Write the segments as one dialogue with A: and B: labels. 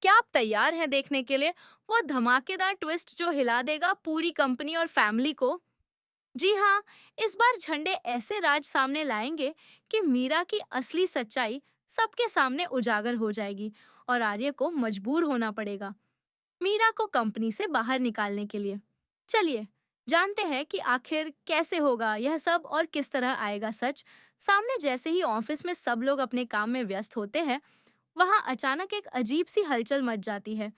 A: क्या आप तैयार हैं देखने के लिए वो धमाकेदार ट्विस्ट जो हिला देगा पूरी कंपनी और फैमिली को? जी हाँ, इस बार झंडे ऐसे राज सामने लाएंगे कि मीरा की असली सच्चाई सबके सामने उजागर हो जाएगी और आर्य को मजबूर होना पड़ेगा मीरा को कंपनी से बाहर निकालने के लिए। चलिए, जानते हैं कि आखिर कैसे होगा यह सब और किस तरह आएगा सच सामने। जैसे ही ऑफिस में सब लोग अपने काम में व्यस्त होते हैं, वहां अचानक एक अजीब सी हलचल मच जाती है।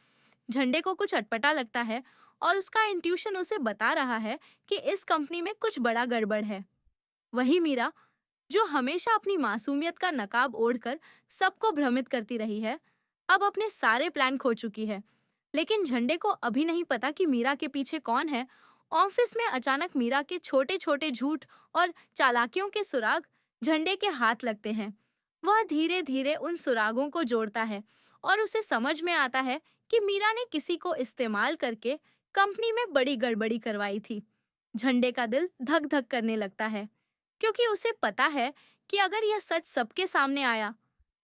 A: झंडे को कुछ अटपटा लगता है और उसका इंट्यूशन उसे बता रहा है कि इस कंपनी में कुछ बड़ा गड़बड़ है। वही मीरा, जो हमेशा अपनी मासूमियत का नकाब ओढ़कर सबको भ्रमित करती रही है, अब अपने सारे प्लान खो चुकी है। लेकिन झंडे को अभी नहीं पता कि मीरा के पीछे कौन है। ऑफिस में अचानक मीरा के छोटे छोटे झूठ और चालाकियों के सुराग झंडे के हाथ लगते हैं। वह धीरे धीरे उन सुरागों को जोड़ता है और उसे समझ में आता है कि मीरा ने किसी को इस्तेमाल करके कंपनी में बड़ी गड़बड़ी करवाई थी। झंडे का दिल धक धक करने लगता है, क्योंकि उसे पता है कि अगर यह सच सबके सामने आया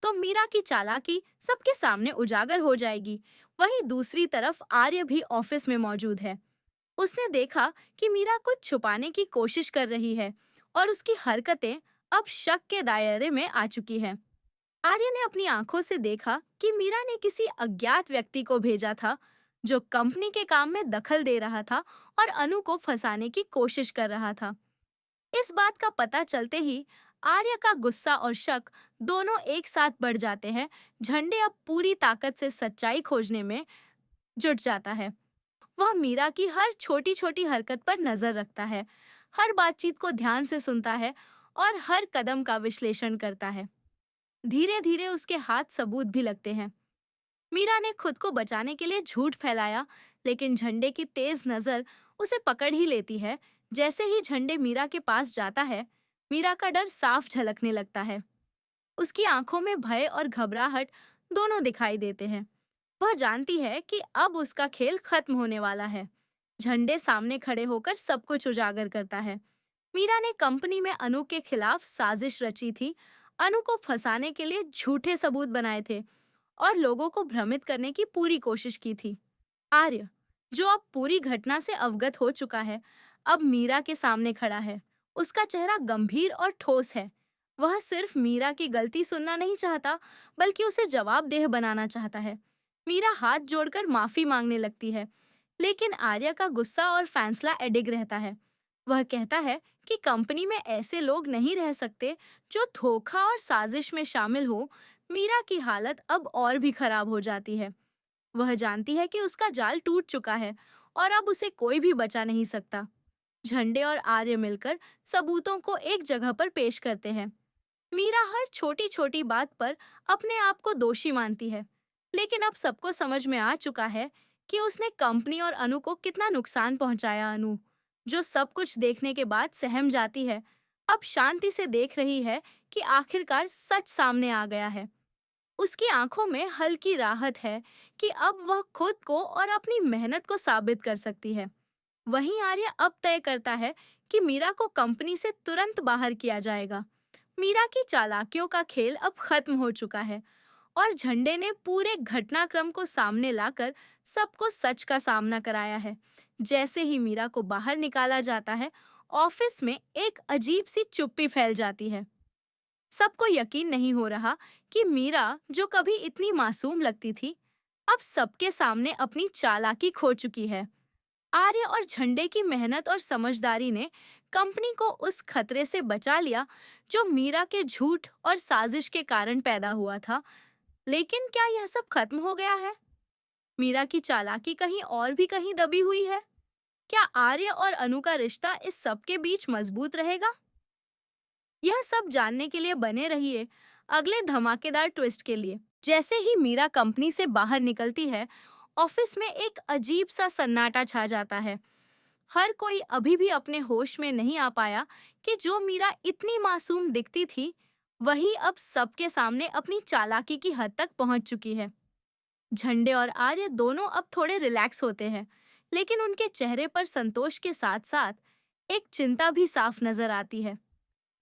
A: तो मीरा की चालाकी सबके सामने उजागर हो जाएगी। वहीं दूसरी तरफ आर्य भी ऑफिस में मौजूद है। उसने देखा कि मीरा कुछ छुपाने की कोशिश कर रही है और उसकी हरकतें अब शक के दायरे में आ चुकी हैं। आर्य ने अपनी आंखों से देखा कि मीरा ने किसी अज्ञात व्यक्ति को भेजा था जो कंपनी के काम में दखल दे रहा था और अनु को फंसाने की कोशिश कर रहा था। इस बात का पता चलते ही आर्य का गुस्सा और शक दोनों एक साथ बढ़ जाते हैं। झंडे अब पूरी ताकत से सच्चाई खोजने में जुट जाता है। वह मीरा की हर छोटी छोटी हरकत पर नजर रखता है, हर बातचीत को ध्यान से सुनता है और हर कदम का विश्लेषण करता है। धीरे धीरे उसके हाथ सबूत भी लगते हैं। मीरा ने खुद को बचाने के लिए झूठ फैलाया, लेकिन झंडे की तेज नजर उसे पकड़ ही लेती है। जैसे ही झंडे मीरा के पास जाता है, मीरा का डर साफ झलकने लगता है। उसकी आंखों में भय और घबराहट दोनों दिखाई देते हैं। वह जानती है कि अब उसका खेल खत्म होने वाला है। झंडे सामने खड़े होकर सब कुछ उजागर करता है। मीरा ने कंपनी में अनु के खिलाफ साजिश रची थी, अनु को फंसाने के लिए झूठे सबूत बनाए थे और लोगों को भ्रमित करने की पूरी कोशिश की थी। आर्य, जो अब पूरी घटना से अवगत हो चुका है, अब मीरा के सामने खड़ा है। उसका चेहरा गंभीर और ठोस है। वह सिर्फ मीरा की गलती सुनना नहीं चाहता, बल्कि उसे जवाबदेह बनाना चाहता है। मीरा हाथ जोड़कर माफी मांगने लगती है, लेकिन आर्य का गुस्सा और फैसला अडिग रहता है। वह कहता है कि कंपनी में ऐसे लोग नहीं रह सकते जो धोखा और साजिश में शामिल हो। मीरा की हालत अब और भी खराब हो जाती है। वह जानती है कि उसका जाल टूट चुका है और अब उसे कोई भी बचा नहीं सकता। झंडे और आर्य मिलकर सबूतों को एक जगह पर पेश करते हैं। मीरा हर छोटी छोटी बात पर अपने आप को दोषी मानती है, लेकिन अब सबको समझ में आ चुका है कि उसने कंपनी और अनु को कितना नुकसान पहुंचाया। अनु, जो सब कुछ देखने के बाद सहम जाती है, अब शांति से देख रही है कि आखिरकार सच सामने आ गया है। उसकी आंखों में हल्की राहत है कि अब वह खुद को और अपनी मेहनत को साबित कर सकती है। वहीं आर्य अब तय करता है कि मीरा को कंपनी से तुरंत बाहर किया जाएगा। मीरा की चालाकियों का खेल अब खत्म हो चुका है और झंडे ने पूरे घटनाक्रम को सामने लाकर सबको सच का सामना कराया है। जैसे ही मीरा को बाहर निकाला जाता है, ऑफिस में एक अजीब सी चुप्पी फैल जाती है। सबको यकीन नहीं हो रहा कि मीरा, जो कभी इतनी मासूम लगती थी, अब सबके सामने अपनी चालाकी खो चुकी है। आर्य और झंडे की मेहनत और समझदारी ने कंपनी को उस खतरे से बचा लिया जो मीरा के झूठ और साजिश के कारण पैदा हुआ था। लेकिन क्या यह सब खत्म हो गया है? मीरा की चालाकी कहीं और भी कहीं दबी हुई है? क्या आर्य और अनु का रिश्ता इस सब के बीच मजबूत रहेगा? यह सब जानने के लिए बने रहिए अगले धमाकेदार ट्विस्ट के लिए। जैसे ही मीरा कंपनी से बाहर निकलती है, ऑफिस में एक अजीब सा सन्नाटा छा जाता है। हर कोई अभी भी अपने होश में नहीं आ पाया कि जो मीरा इतनी मासूम दिखती थी, वही अब सबके सामने अपनी चालाकी की हद तक पहुंच चुकी है। झंडे और आर्य दोनों अब थोड़े रिलैक्स होते हैं, लेकिन उनके चेहरे पर संतोष के साथ-साथ एक चिंता भी साफ नजर आती है।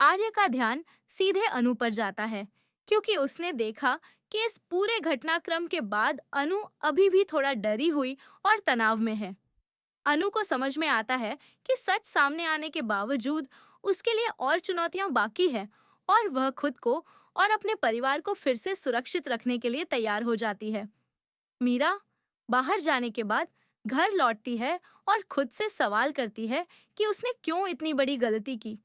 A: आर्य का ध्यान सीधे अनु पर जाता है, क्योंकि उसने देखा कि इस पूरे घटनाक्रम के बाद अनु अभी भी थोड़ा डरी हुई और तनाव में है। अनु को समझ में आता है कि सच सामने आने के बावजूद उसके लिए और चुनौतियां बाकी है, और वह खुद को और अपने परिवार को फिर से सुरक्षित रखने के लिए तैयार हो जाती है। मीरा बाहर जाने के बाद घर लौटती है और खुद से सवाल करती है कि उसने क्यों इतनी बड़ी गलती की।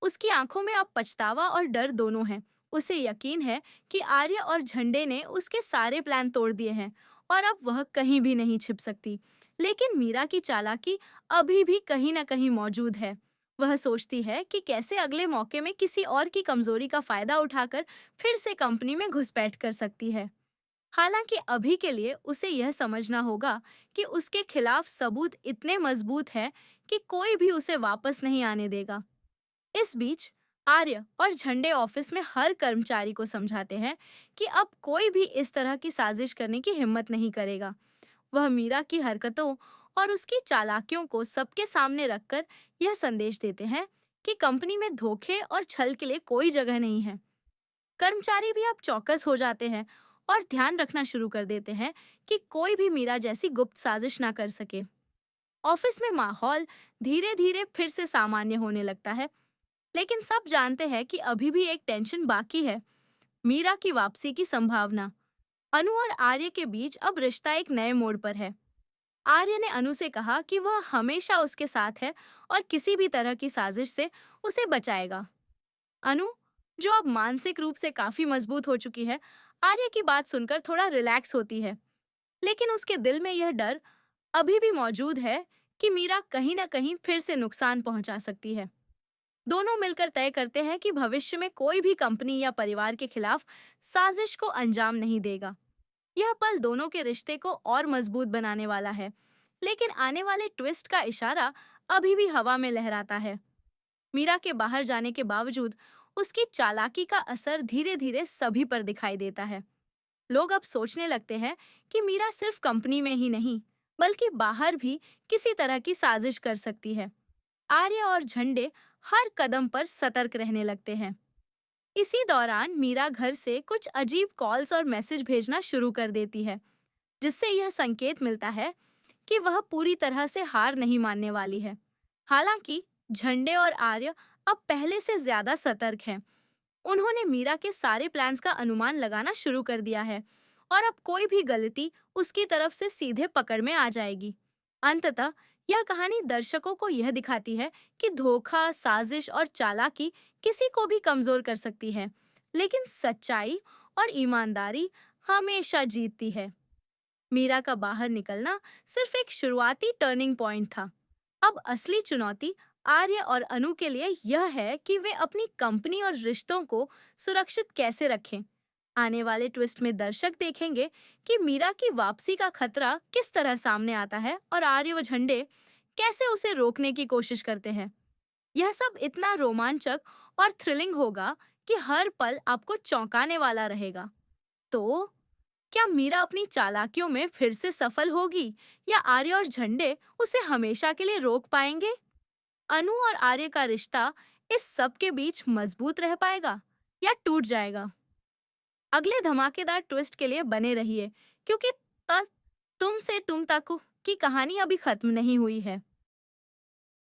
A: उसकी आंखों में अब पछतावा और डर दोनों हैं। उसे यकीन है कि आर्य और झंडे ने उसके सारे प्लान तोड़ दिए हैं और अब वह कहीं भी नहीं छिप सकती। लेकिन मीरा की चालाकी अभी भी कहीं ना कहीं मौजूद है। वह सोचती है कि कैसे अगले मौके में किसी और की कमजोरी का फायदा उठाकर फिर से कंपनी में घुसपैठ कर सकती है। हालांकि अभी के लिए उसे यह समझना होगा कि उसके खिलाफ सबूत इतने मजबूत हैं कि कोई भी उसे वापस नहीं आने देगा। इस बीच आर्य और झंडे ऑफिस में हर कर्मचारी को समझाते हैं कि अब कोई भी इस तरह की साजिश करने की हिम्मत नहीं करेगा। वह मीरा की हरकतों और उसकी चालाकियों को सबके सामने रखकर यह संदेश देते हैं कि कंपनी में धोखे और छल के लिए कोई जगह नहीं है। कर्मचारी भी अब चौकस हो जाते हैं और ध्यान रखना शुरू कर देते हैं कि कोई भी मीरा जैसी गुप्त साजिश ना कर सके। ऑफिस में माहौल धीरे धीरे फिर से सामान्य होने लगता है, लेकिन सब जानते हैं कि अभी भी एक टेंशन बाकी है, मीरा की वापसी की संभावना। अनु और आर्य के बीच अब रिश्ता एक नए मोड़ पर है। आर्य ने अनु से कहा कि वह हमेशा उसके साथ है और किसी भी तरह की साजिश से उसे बचाएगा। अनु, जो अब मानसिक रूप से काफी मजबूत हो चुकी है, आर्य की बात सुनकर थोड़ा रिलैक्स होती है। लेकिन उसके दिल में यह डर अभी भी मौजूद है कि मीरा कहीं ना कहीं फिर से नुकसान पहुंचा सकती है। दोनों मिलकर तय करते हैं कि भविष्य में कोई भी कंपनी या परिवार के खिलाफ साजिश को अंजाम नहीं देगा। यह पल दोनों के रिश्ते को और मजबूत बनाने वाला है, लेकिन आने वाले ट्विस्ट का इशारा अभी भी हवा में लहराता है। मीरा के बाहर जाने के बावजूद उसकी चालाकी का असर धीरे धीरे सभी पर दिखाई देता है। लोग अब सोचने लगते हैं कि मीरा सिर्फ कंपनी में ही नहीं, बल्कि बाहर भी किसी तरह की साजिश कर सकती है। आर्य और झंडे हर कदम पर सतर्क रहने लगते हैं। इसी दौरान मीरा घर से कुछ अजीब कॉल्स और मैसेज भेजना शुरू कर देती है, जिससे यह संकेत मिलता है कि वह पूरी तरह से हार नहीं मानने वाली है। हालांकि झंडे और आर्य अब पहले से ज्यादा सतर्क हैं। उन्होंने मीरा के सारे प्लान्स का अनुमान लगाना शुरू कर दिया है और अब कोई भी गलती उसकी तरफ से सीधे पकड़ में आ जाएगी। अंततः यह कहानी दर्शकों को यह दिखाती है कि धोखा, साजिश और चालाकी किसी को भी कमजोर कर सकती है, लेकिन सच्चाई और ईमानदारी हमेशा जीतती है। मीरा का बाहर निकलना सिर्फ एक शुरुआती टर्निंग पॉइंट था। अब असली चुनौती आर्य और अनु के लिए यह है कि वे अपनी कंपनी और रिश्तों को सुरक्षित कैसे रखें। आने वाले ट्विस्ट में दर्शक देखेंगे कि मीरा की वापसी का खतरा किस तरह सामने आता है और आर्य व झंडे कैसे उसे रोकने की कोशिश करते हैं। यह सब इतना रोमांचक और थ्रिलिंग होगा कि हर पल आपको चौंकाने वाला रहेगा। तो क्या मीरा अपनी चालाकियों में फिर से सफल होगी, या आर्य और झंडे उसे हमेशा के लिए रोक पाएंगे? अनु और आर्य का रिश्ता इस सब के बीच मजबूत रह पाएगा या टूट जाएगा? अगले धमाकेदार ट्विस्ट के लिए बने रहिए, क्योंकि तुम से तुम तक की कहानी अभी खत्म नहीं हुई है।